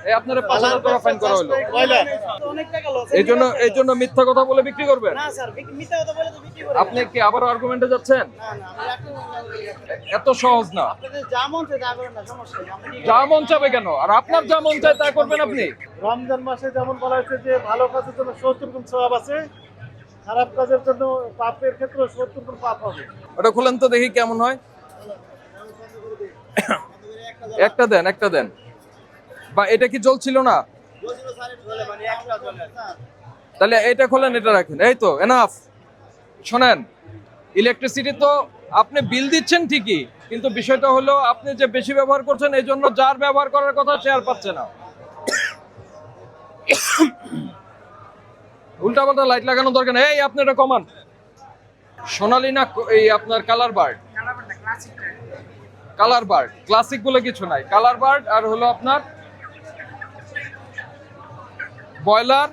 এই আপনারা ৫,০০০ টাকা ফাইন করা হলো। এই জন্য মিথ্যা কথা বলে বিক্রি করবেন? না স্যার, মিথ্যা কথা বলে তো বিক্রি করি আপনি কি আবার আর্গুমেন্টে যাচ্ছেন? না। না, আমি এত সহজ না। আপনাদের যা মন চায় তা করেন না, সমস্যা নেই। যা মন চাবে কেন? আর আপনার যা মন চায় তা করবেন আপনি? রমজান মাসে যেমন বলা হয়েছে যে ভালো কাজের জন্য ৭০ গুণ সওয়াব আছে, খারাপ কাজের জন্য পাপের ক্ষেত্রে ৭০ গুণ পাপ হবে। ওটা খুলেন তো দেখি কেমন হয়। একটা দেন। বা এটা কি জ্বলছিল না? তাহলে এটা খোলেন, এটা রাখেন। এই তো এনাফ। শোনেন, ইলেকট্রিসিটি তো আপনি বিল দিচ্ছেন ঠিকই, কিন্তু বিষয়টা হলো আপনি যে বেশি ব্যবহার করছেন এই জন্য যার ব্যবহার করার কথা সে আর পাচ্ছে না। উল্টাপাল্টা লাইট লাগানো দরকার নেই। এই আপনি এটা কমান। সোনালি না এই আপনার colour bird? Colour bird classic বলে কিছু নাই। কালার বার্ড আর হলো আপনার ব্রয়লার,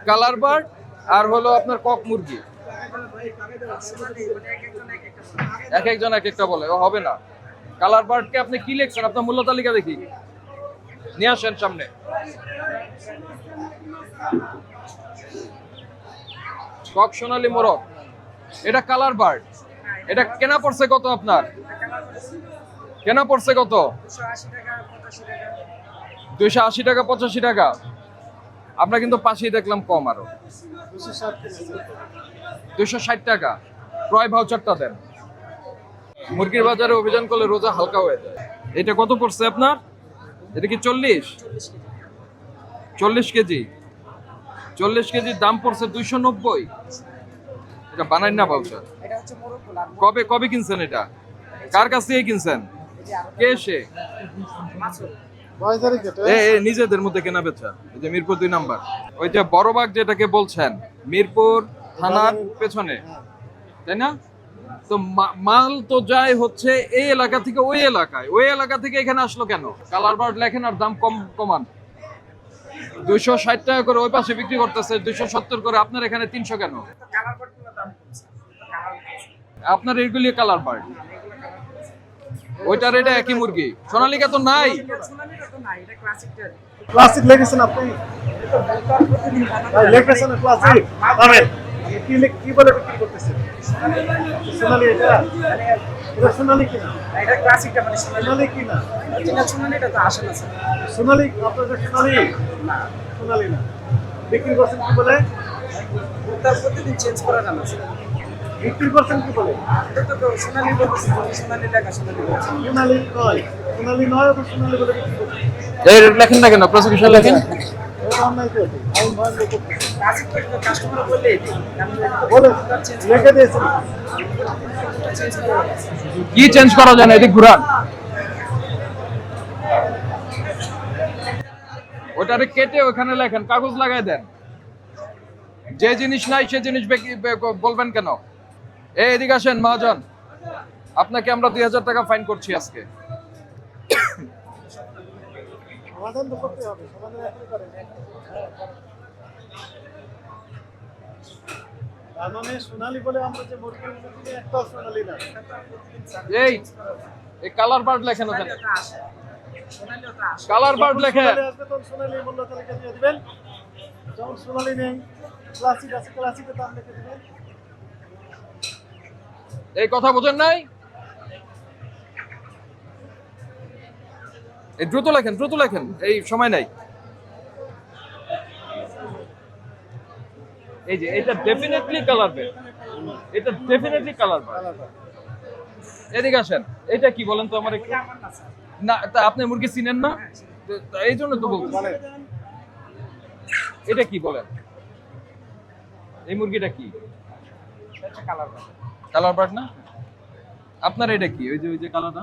কালার বার্ড আর হলো আপনার কক মুরগি। এক একজন এক একটা বলে, ও হবে না। কালার বার্ডকে আপনি কি লিখছেন? আপনার মূল্য তালিকা দেখি, নিয়ে আসেন সামনে। কক সোনালী মোরগ, এটা কালার বার্ড। এটা কেনা পড়ছে কত আপনার? কেনা পড়ছে কত? 280 টাকা 85 টাকা। আমরা কিন্তু পাশেই দেখলাম কম, আরো 260 টাকা। ক্রয় ভাউচারটা দেন। মুরগির বাজারে অভিযান করলে রোজা হালকা হয়ে যায়। এটা কত পড়ছে আপনার? এটা কি 40 কেজি? 40 কেজির দাম পড়ছে 290। এটা বানাই না ভাউচার? কবে কিনছেন এটা? কার কাছ থেকে কিনছেন? কে সে? নিজেদের মধ্যে কেনা বেচা। এই যে মিরপুর 2 নাম্বার, ওই যে বড়বাগ যেটাকে বলছেন, মিরপুর থানার পেছনে, তাই না? তো মাল তো যায় হচ্ছে এই এলাকা থেকে ওই এলাকায়, ওই এলাকা থেকে এখানে আসলো কেন? কালার বার্ড লেখেন আর দাম কমান। 260 টাকা করে ওই পাশে বিক্রি করতেছে, 270 করে। আপনার এখানে 300 কেন? আপনার এগুলি কালার বার্ড, ওইটার এটা একই মুরগি। সোনালিকা তো নাই। ক্লাসিক লিখেছেন আপনি? লিখেছেন ক্লাসিক? পাবেন। কি বলে বিক্রি করতেছেন? সোনালি এটা? এটা সোনালি কিনা? এটা ক্লাসিকটা, মানে সোনালি কিনা? সোনালিটা তো আসে না স্যার। সোনালি আপনাদের সোনালি না? সোনালি না। বিক্রি করছেন কি বলে? তার প্রতিদিন চেঞ্জ করা জানা স্যার। বিক্রি করছেন কি বলে? এটা তো সোনালি বলতেছে, সোনালি লেখা, সোনালি বলছে। সোনালি নয়, ওটা সোনালি বলে বিক্রি করছেন। এই লেখেন না কেন? প্রসিকিউশন লেখেন। এটা অন্যায় করে দিই। আইন ভঙ্গ করতেছে। ক্লাসিক তো কাস্টমার বললে বলে লিখে দিয়েছেন। কি চেঞ্জ করা যায় না? এদিক ঘুরান। ওটারে কেটে ওখানে লেখেন, কাগজ লাগাই দেন। যে জিনিস নাই সে জিনিস বলবেন কেন? এদিকে আসেন মহাজন, আপনাকে আমরা 2000 টাকা ফাইন করছি আজকে। সমাধান তো করতে হবে, সমাধান এখনই করেন। তার মানে সোনালি বলে আমরা যে মুরগি কিনি, একটাও সোনালি না। এই কালার বার্ড লেখেন ওখানে। কালার বার্ড লেখেন। আসবে তখন সোনালি মূল্য তালিকা দিয়ে দিবেন। যখন সোনালি নেই, ক্লাসিক আছে, ক্লাসিকের দাম লিখে দিবেন। এই কথা বোঝেন নাই? এই দ্রুত লেখেন, এই সময় নাই। এই যে এটা ডেফিনেটলি কালার বার্ড, এটা ডেফিনেটলি কালার বার্ড। এদিকে আসেন। এটা কি বলেন তো আমার একটু? না, তা আপনি মুরগি চিনেন না, এই জন্য তো বলছি। এটা কি বলেন? এই মুরগিটা কি? কালার বার্ড না? আপনার এটা কি? ওই যে কালারটা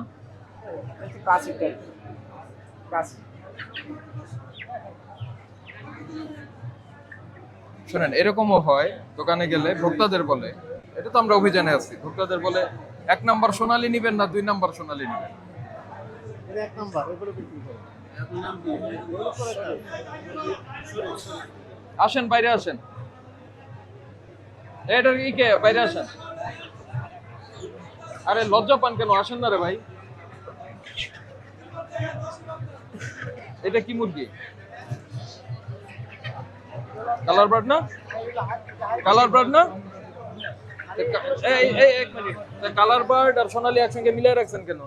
ক্লাসিকটা। ক্লাসিক। শুনেন, এরকমও হয় দোকানে গেলে ভোক্তাদের বলে, এটা তো আমরা অভিযানে আছি, ভোক্তাদের বলে 1 নাম্বার সোনালী নিবেন না 2 নাম্বার সোনালী নিবেন। এটা 1 নাম্বার, এগুলো বিক্রি করে। আসেন, বাইরে আসেন। এটার কি কে? বাইরে আসেন। আরে লজ্জা পান কেন? আসেন না রে ভাই। এটা কি মুরগি? কালার বার্ড না, কালার বার্ড না। এই এই এক মিনিট, কালার বার্ড আর সোনালী একসঙ্গে মিলিয়ে রাখছেন কেন?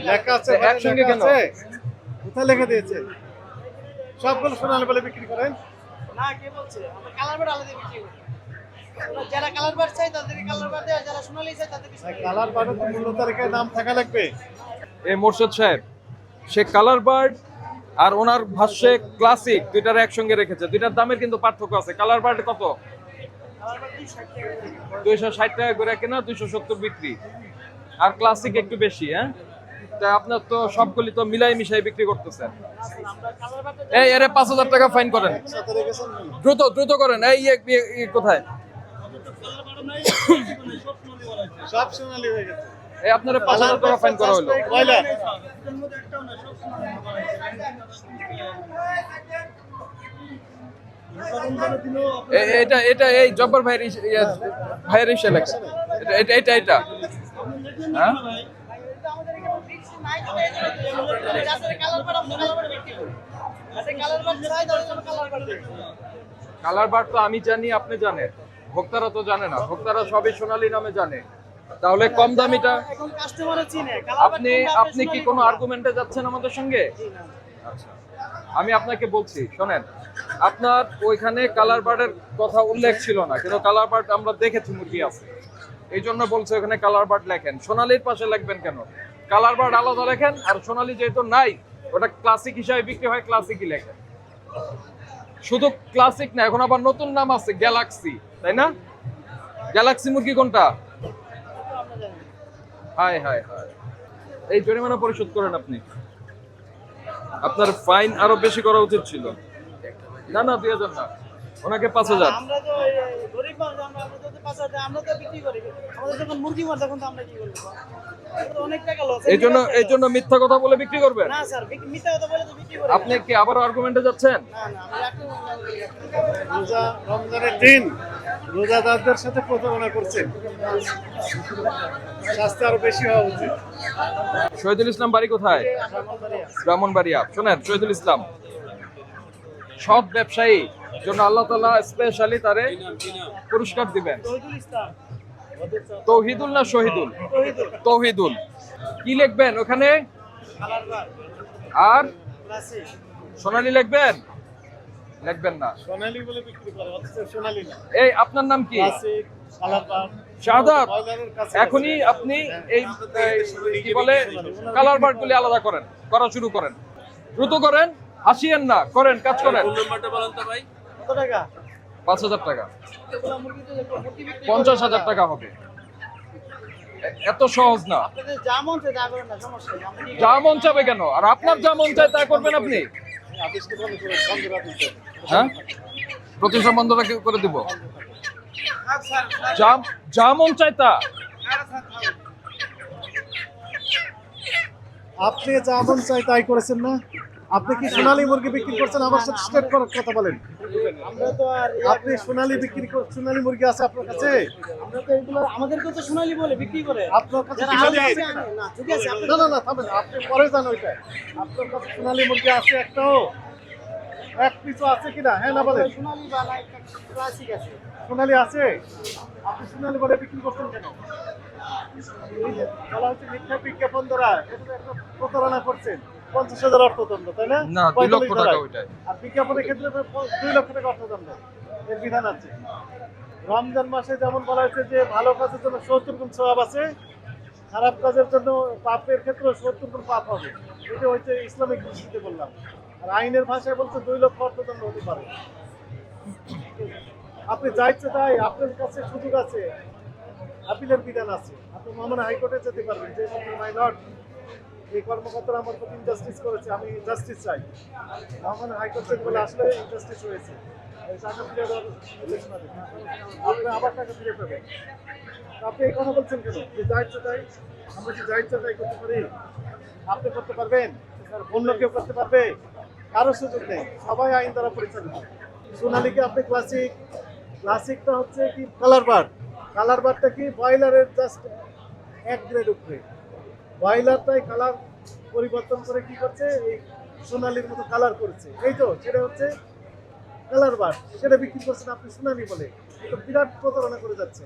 লেখা আছে, একসঙ্গে কেন? কোথায় লেখা দিয়েছে? সবগুলো সোনালী বলে বিক্রি করেন? না, কে বলছে? আমরা কালার বার্ড আলাদা বিক্রি করি। যারা কালার বার্ড চাই তাদেরকে কালার বার্ড দেয়, যারা সোনালী চাই তাদেরকে সোনালী। কালার বার্ডের তো মূল্য তালিকায় নাম থাকা লাগবে। এই মোর্শেদ সাহেব, সে কালার বার্ড আর ওনার ভাষ্যে ক্লাসিক দুইটার একসঙ্গে রেখেছে, দুইটার দামের কিন্তু পার্থক্য আছে। কালার বার্ড কত? কালার বার্ড 260 টাকা করে। 260 টাকা করে কেনা, 270 বিক্রি। আর ক্লাসিক একটু বেশি। হ্যাঁ, তা আপনার তো সবগুলি তো মিলাই মিশাই বিক্রি করতেছেন। আমরা কালার বার্ড এই এরে 5000 টাকা ফাইন করেন, সাথে রেখেছেন দ্রুত দ্রুত করেন। এই কোথায়? সব সোনালী হয়ে গেছে। এই আপনারা 5000 টাকা ফাইন করা হলো। ব্রয়লার এটা এটা এই জব্বার ভাইয়ের ভাইয়ের ইসে লেখা। এটা এটা এটা এটা হ্যাঁ, আমাদের এখানে ফিক্স নাই তো এই জন্য যাদের কালার বার্ড আমরা কালার বার্ড বিক্রি করি। যাদের কালার বার্ড চাই তাদের জন্য কালার বার্ড দেই। কালার বার্ড তো আমি জানি, আপনি জানেন, ভোক্তারা তো জানে না। ভোক্তারা সবই সোনালী নামে জানে। তাহলে কম দামিটা এখন কাস্টমারও চিনে কালার বার্ড। আপনি কি কোনো আর্গুমেন্টে যাচ্ছেন আমাদের সঙ্গে? আচ্ছা, আমি আপনাকে বলছি, শোনেন, আপনার ওইখানে কালার বার্ডের কথা উল্লেখ ছিল না, কিন্তু কালার বার্ড আমরা দেখেছি মুরগি আছে, এই জন্য বলছে ওখানে কালার বার্ড লেখেন। সোনালীর পাশে লিখবেন কেন? কালার বার্ড আলাদা লেখেন, আর সোনালী যেহেতু নাই, ওটা ক্লাসিক হিসাবে বিক্রি হয়, ক্লাসিকই লেখেন। শুধু ক্লাসিক না, এখন আবার নতুন নাম আছে গ্যালাক্সি, তাই না? গ্যালাক্সি মুরগি কোনটা? হায় হায় হায়, এই জরিমানা পরিশোধ করেন আপনি। আপনার ফাইন আরো বেশি করা উচিত ছিল। না না, 2000 না, ওনাকে 5000। আমরা তো গরিব মানুষ, আমরা তো 5000 আমরা তো বিক্রি করি। আমাদের যখন মুরগি মার তখন তো আমরা কি করব? তো অনেক টাকা লস। এই জন্য মিথ্যা কথা বলে বিক্রি করবেন? না স্যার, মিথ্যা কথা বলে তো বিক্রি করি। আপনি কি আবার আর্গুমেন্টে যাচ্ছেন? না না, আমরা একটু রোজা রমজানের দিন রোজাদারদের সাথে প্রতারণা করছেন, শাস্তি আরো বেশি হওয়া উচিত। শহীদুল ইসলাম বাড়ি কোথায়? ব্রাহ্মণবাড়িয়া। শোনেন শহীদুল ইসলাম, সৎ ব্যবসায়ী জন্য আল্লাহ তাআলা স্পেশালি তারে পুরস্কার দিবেন। শহীদুল ইসলাম, তৌহিদুল না শহীদুল? শহীদুল তৌহিদুল। কি লিখবেন ওখানে? কালার বার্ড আর ক্লাসিক। সোনালী লিখবেন? লিখবেন না। সোনালী বলে বিক্রি করে, অথচ সোনালী না। এই আপনার নাম কি? ক্লাসিক, কালার বার্ড, শাহাদাত, ব্রয়লারের কাছে এখনই আপনি এই কি বলে কালার বার্ড গুলি আলাদা করা শুরু করেন, দ্রুত করেন, হাসিয়েন না, করেন, কাজ করেন। কত টাকা? 5000 টাকা, এগুলো মুরগি তো মুরগি বিক্রি 50,000 টাকা হবে। এত সহজ না। আপনাদের যা মন চায় তা করেন না, সমস্যা নেই। আমরা কি যা মন চাবে কেন? আর আপনার যা মন চায় তা করবেন আপনি? আদেশকে বন্ধ করে বন্ধ রাখতে হবে। হ্যাঁ, প্রতিষ্ঠান বন্ধ করে দিব। স্যার যা মন চায় তা। আপনি যা মন চাই তাই করেছেন না? আপনি কি সোনালী মুরগি বিক্রি করছেন? আমার সাথে স্ট্রেট করার কথা বলেন। আমরা তো আর আপনি সোনালী বিক্রি সোনালী মুরগি আছে আপনার কাছে? আমরা তো এগুলো আমাদেরকে তো সোনালী বলে বিক্রি করে। আপনার কাছে যারা সোনালী আড়ত আছে? আছে, না ঠিক আছে, না না না, থামেন, আপনি পরে যান ওইটা। আপনার কাছে সোনালী মুরগি আছে একটাও? এক পিছু আছে কিনা? হ্যাঁ না বলেন। সোনালী বা না ক্লাসিক আছে। সোনালী আছে? আপনি সোনালী বলে বিক্রি করছেন কেন? এই যে বলা হচ্ছে মিথ্যা বিজ্ঞাপন দ্বারা এটা একটা প্রতারণা করছেন। 50,000 অর্থদণ্ড, তাই না? না, 2 লক্ষ 45 টাকা টাকা। ওইটাই। আর বিজ্ঞাপনের ক্ষেত্রে তো 2 লক্ষ টাকা অর্থদণ্ড এর বিধান আছে। রমজান মাসে যেমন বলা হয়েছে যে ভালো কাজের জন্য 70 গুণ সওয়াব আছে, খারাপ কাজের জন্য পাপের ক্ষেত্রে 70 গুণ পাপ হবে। এটা হচ্ছে ইসলামিক দৃষ্টিতে বললাম। আর আইনের ভাষায় বলছে 2 লক্ষ অর্থদণ্ড হতে পারে। আপনি যা ইচ্ছে তাই, আপনার কাছে সুযোগ আছে, আপিলের বিধান আছে। আপনি মামলা হাইকোর্টে যেতে পারবেন যে মাই লর্ড, এই কর্মকর্তারা আমার প্রতি ইনজাস্টিস করেছে, আমি জাস্টিস চাই। মামলা হাইকোর্ট থেকে বলে আসলে ইনজাস্টিস হয়েছে, এই টাকা ফিরে দেওয়ার নির্দেশনা দেবে, আপনি আবার টাকা ফিরে পাবেন। আপনি এই কথা বলছেন কেন যে যা ইচ্ছে তাই? আমরা কি যা ইচ্ছে তাই করতে পারি? আপনি করতে পারবেন? অন্য কেউ করতে পারবে? কারো সুযোগ নেই, সবাই আইন দ্বারা পরিচালিত। সোনালীকে আপনি ক্লাসিকটা হচ্ছে কি কালার বার্ড। কালার বার্ডটা কি ব্রয়লারের জাস্ট 1 গ্রেড উপরে। ব্রয়লারটাই কালার পরিবর্তন করে কি করছে, এই সোনালির মতো কালার করেছে। এই তো সেটা হচ্ছে কালার বাট, সেটা বিক্রি করছেন আপনি সোনালি বলে। এটা বিরাট প্রতারণা করে যাচ্ছে।